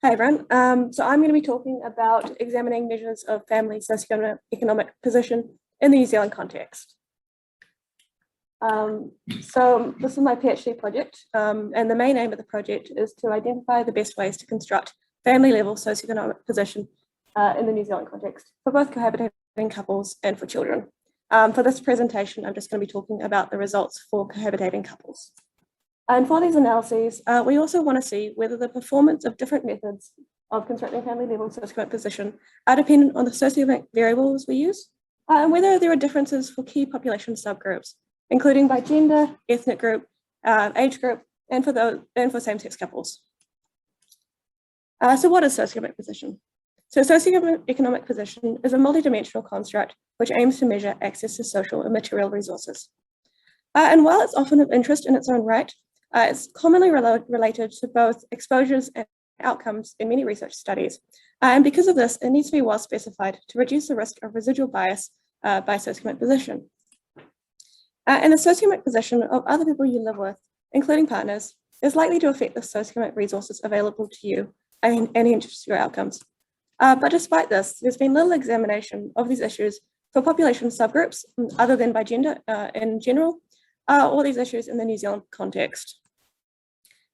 Hi everyone. So I'm going to be talking about examining measures of family socioeconomic position in the New Zealand context. So this is my PhD project, and the main aim of the project is to identify the best ways to construct family level socioeconomic position in the New Zealand context for both cohabitating couples and for children. For this presentation, I'm just going to be talking about the results for cohabitating couples. And for these analyses, we also want to see whether the performance of different methods of constructing family level socioeconomic position are dependent on the socioeconomic variables we use, and whether there are differences for key population subgroups, including by gender, ethnic group, age group, and for same-sex couples. So what is socioeconomic position? So socioeconomic position is a multidimensional construct which aims to measure access to social and material resources. And while it's often of interest in its own right, it's commonly related to both exposures and outcomes in many research studies. And because of this, it needs to be well specified to reduce the risk of residual bias by socioeconomic position. And the socioeconomic position of other people you live with, including partners, is likely to affect the socioeconomic resources available to you and hence your outcomes. But despite this, there's been little examination of these issues for population subgroups other than by gender in general, or these issues in the New Zealand context.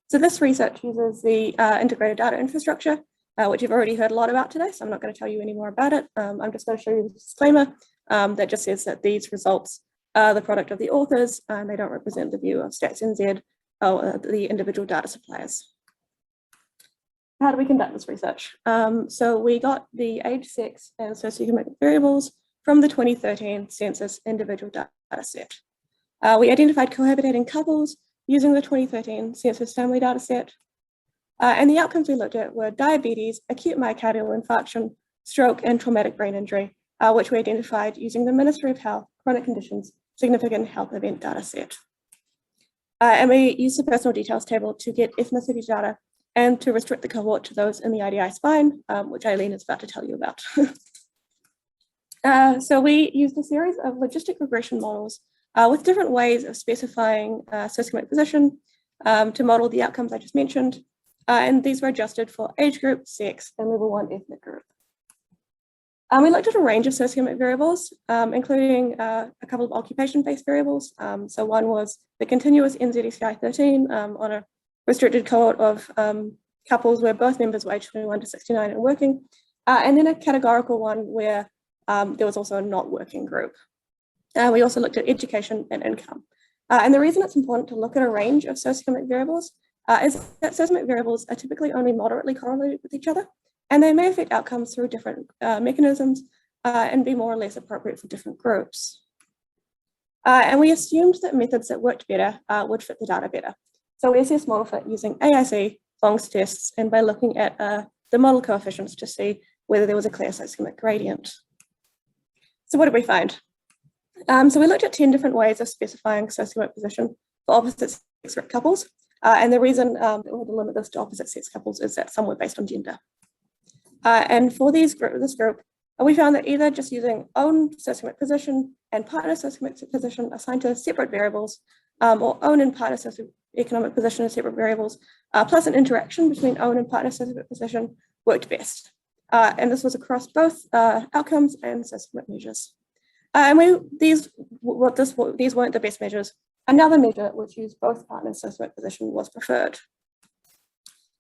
So this research uses the integrated data infrastructure, which you've already heard a lot about today, so I'm not going to tell you any more about it. I'm just going to show you the disclaimer that just says that these results are the product of the authors, and they don't represent the view of StatsNZ or the individual data suppliers. How do we conduct this research? So we got the age, sex, and socioeconomic variables from the 2013 census individual data set. We identified cohabitating couples using the 2013 census family data set. And the outcomes we looked at were diabetes, acute myocardial infarction, stroke, and traumatic brain injury, which we identified using the Ministry of Health Chronic Conditions Significant Health Event data set. And we used the personal details table to get ethnicity data and to restrict the cohort to those in the IDI spine, which Eileen is about to tell you about. So we used a series of logistic regression models with different ways of specifying socioeconomic position to model the outcomes I just mentioned. And these were adjusted for age group, sex, and level 1 ethnic group. We looked at a range of socioeconomic variables, including a couple of occupation-based variables. So one was the continuous NZSCI 13 on a restricted cohort of couples where both members were aged 21 to 69 and working, and then a categorical one where there was also a not working group. We also looked at education and income. And the reason it's important to look at a range of socioeconomic variables is that socioeconomic variables are typically only moderately correlated with each other, and they may affect outcomes through different mechanisms and be more or less appropriate for different groups. And we assumed that methods that worked better would fit the data better. So we assessed model fit using AIC, Long's tests, and by looking at the model coefficients to see whether there was a clear socioeconomic gradient. So what did we find? So we looked at 10 different ways of specifying socioeconomic position for opposite sex couples. And the reason that we had to limit this to opposite sex couples is that some were based on gender. And for this group, we found that either just using own socioeconomic position and partner socioeconomic position assigned to separate variables, or own and partner socioeconomic position as separate variables, plus an interaction between own and partner socioeconomic position worked best. And this was across both outcomes and socioeconomic measures. And these weren't the best measures. Another measure which used both partners' socioeconomic position was preferred.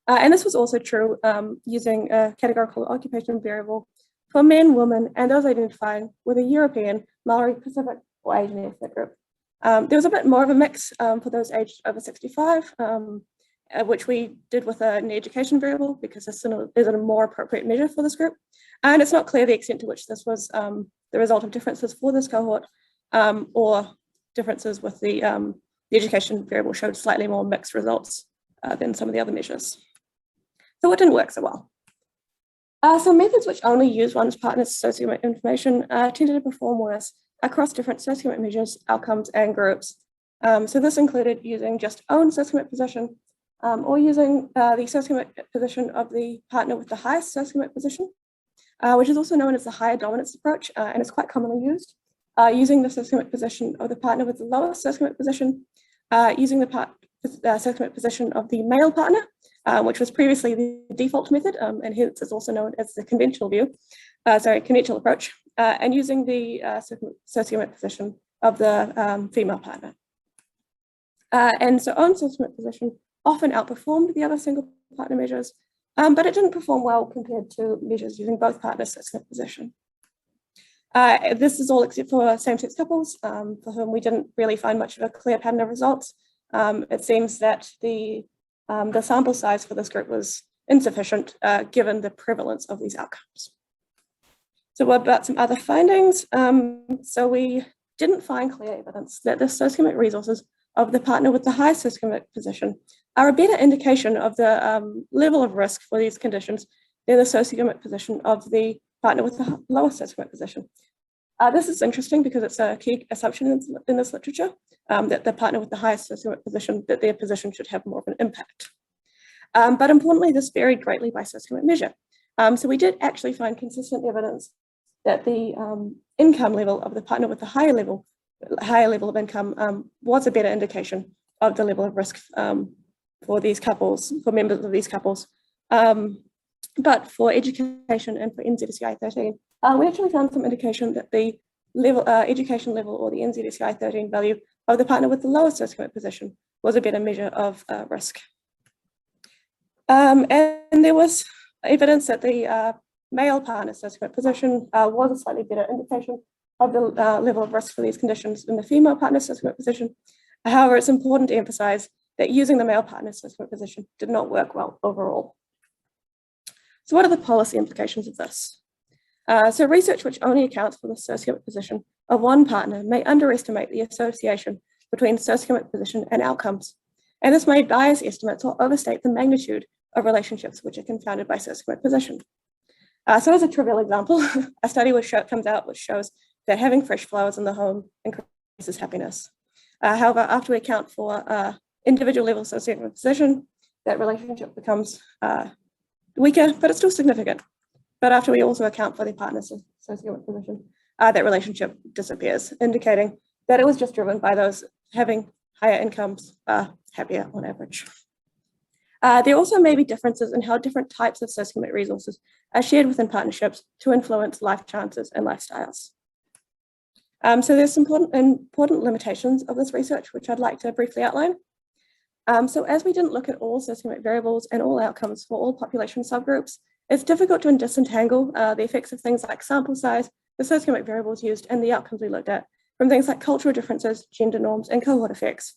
And this was also true using a categorical occupation variable for men, women, and those identified with a European, Maori, Pacific, or Asian ethnic group. There was a bit more of a mix for those aged over 65, which we did with an education variable because this is a more appropriate measure for this group. And it's not clear the extent to which this was the result of differences for this cohort or differences with the education variable showed slightly more mixed results than some of the other measures. So what didn't work so well? So methods which only use one's partner's socioeconomic information tended to perform worse across different socioeconomic measures, outcomes, and groups. So this included using just own socioeconomic position or using the socioeconomic position of the partner with the highest socioeconomic position, which is also known as the higher dominance approach, and is quite commonly used, using the socioeconomic position of the partner with the lowest socioeconomic position, using the socioeconomic position of the male partner, which was previously the default method, and hence is also known as the conventional conventional approach, and using the socioeconomic position of the female partner. And so own socioeconomic position often outperformed the other single partner measures, but it didn't perform well compared to measures using both partners' socioeconomic position. This is all except for same-sex couples, for whom we didn't really find much of a clear pattern of results. It seems that the sample size for this group was insufficient given the prevalence of these outcomes. So what about some other findings? So we didn't find clear evidence that the socioeconomic resources of the partner with the highest socioeconomic position are a better indication of the level of risk for these conditions than the socioeconomic position of the partner with the lowest socioeconomic position. This is interesting because it's a key assumption in this literature that the partner with the highest socioeconomic position, that their position should have more of an impact. But importantly, this varied greatly by socioeconomic measure. So we did actually find consistent evidence that the income level of the partner with the higher level of income was a better indication of the level of risk for these couples, for members of these couples. But for education and for NZSCI 13, we actually found some indication that the education level or the NZSCI 13 value of the partner with the lowest socioeconomic position was a better measure of risk. And there was evidence that the male partner's socioeconomic position was a slightly better indication of the level of risk for these conditions than the female partner's socioeconomic position. However, it's important to emphasize that using the male partner's socioeconomic position did not work well overall. So what are the policy implications of this? So research which only accounts for the socioeconomic position of one partner may underestimate the association between socioeconomic position and outcomes. And this may bias estimates or overstate the magnitude of relationships which are confounded by socioeconomic position. So as a trivial example, a study comes out which shows that having fresh flowers in the home increases happiness. However, after we account for individual level socioeconomic position, that relationship becomes weaker, but it's still significant. But after we also account for the partner's socioeconomic position, that relationship disappears, indicating that it was just driven by those having higher incomes happier on average. There also may be differences in how different types of socioeconomic resources are shared within partnerships to influence life chances and lifestyles. So there's some important limitations of this research, which I'd like to briefly outline. So as we didn't look at all socioeconomic variables and all outcomes for all population subgroups, it's difficult to disentangle the effects of things like sample size, the socioeconomic variables used, and the outcomes we looked at from things like cultural differences, gender norms, and cohort effects.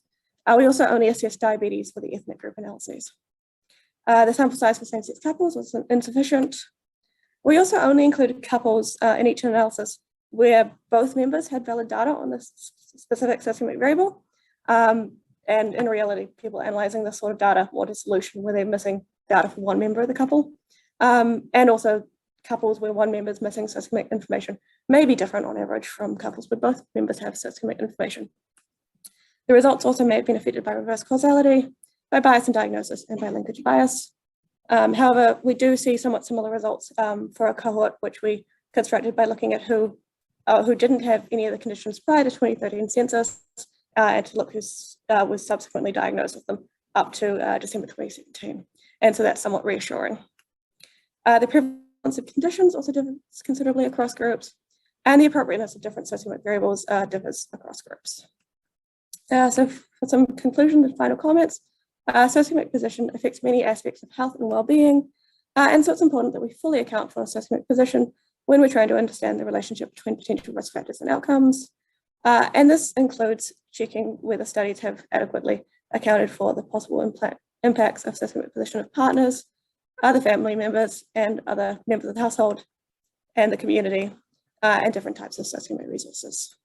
We also only assessed diabetes for the ethnic group analyses. The sample size for same-sex couples was insufficient. We also only included couples in each analysis where both members had valid data on this specific socioeconomic variable. And in reality, people analyzing this sort of data want a solution where they're missing data for one member of the couple. And also couples where one member is missing socioeconomic information may be different on average from couples where both members have socioeconomic information. The results also may have been affected by reverse causality, by bias in diagnosis, and by linkage bias. However, we do see somewhat similar results for a cohort which we constructed by looking at who didn't have any of the conditions prior to 2013 census, and to look who was subsequently diagnosed with them up to December 2017. And so that's somewhat reassuring. The prevalence of conditions also differs considerably across groups, and the appropriateness of different socioeconomic variables differs across groups. So for some conclusion and final comments, socioeconomic position affects many aspects of health and well-being, and so it's important that we fully account for socioeconomic position when we're trying to understand the relationship between potential risk factors and outcomes. And this includes checking whether studies have adequately accounted for the possible impacts of socioeconomic position of partners, other family members, and other members of the household and the community, and different types of socioeconomic resources.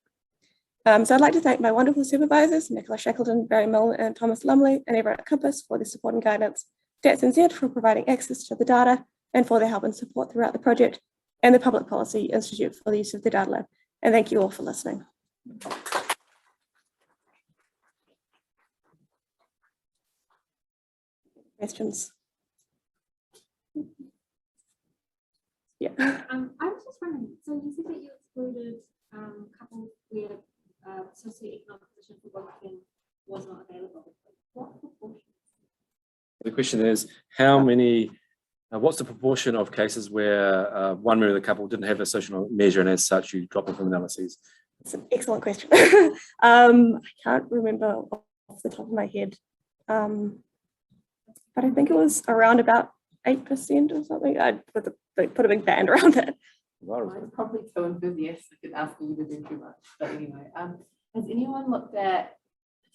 So I'd like to thank my wonderful supervisors, Nicola Shackleton, Barry Milne, and Thomas Lumley, and everyone at Compass for their support and guidance, Stats NZ for providing access to the data and for their help and support throughout the project, and the Public Policy Institute for the use of the Data Lab. And thank you all for listening. Questions? Yeah. I was just wondering, so you said that you excluded couples where socioeconomic position for both of them was not available. What proportion? The question is, how many, what's the proportion of cases where one member of the couple didn't have a social measure and as such you drop them from analyses? It's an excellent question. I can't remember off the top of my head, but I think it was around about 8% or something. I'd put a big band around it. Mine's probably too enthusiastic and asking you to do too much. But anyway, has anyone looked at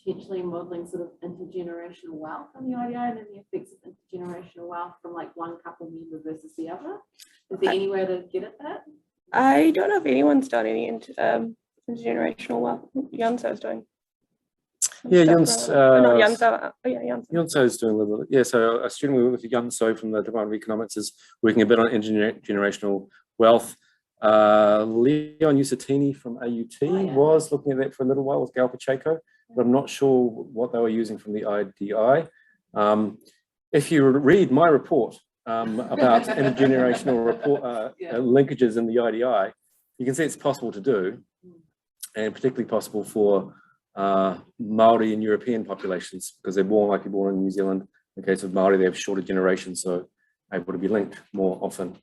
potentially modelling sort of intergenerational wealth in the IDI and then the effects of intergenerational wealth from like one couple member versus the other? Is there any way to get at that? I don't know if anyone's done any intergenerational wealth. Yunso's doing. Yeah, Yunso. Not Yunso. Oh yeah, Yunso. Yunso's doing a little bit. Yeah, so a student we work with, Yunso from the Department of Economics, is working a bit on intergenerational wealth. Leon Usatini from AUT was looking at that for a little while with Gal Pacheco, but I'm not sure what they were using from the IDI. If you read my report about intergenerational linkages in the IDI, you can see it's possible to do, and particularly possible for Maori and European populations, because they're more likely born in New Zealand. In the case of Maori, they have shorter generations, so able to be linked more often.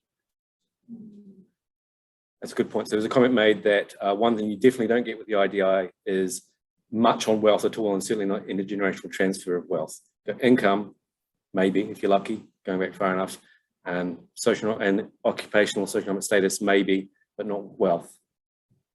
That's a good point. So there's a comment made that one thing you definitely don't get with the IDI is much on wealth at all, and certainly not intergenerational transfer of wealth. But income, maybe, if you're lucky, going back far enough, and social and occupational socioeconomic status, maybe, but not wealth.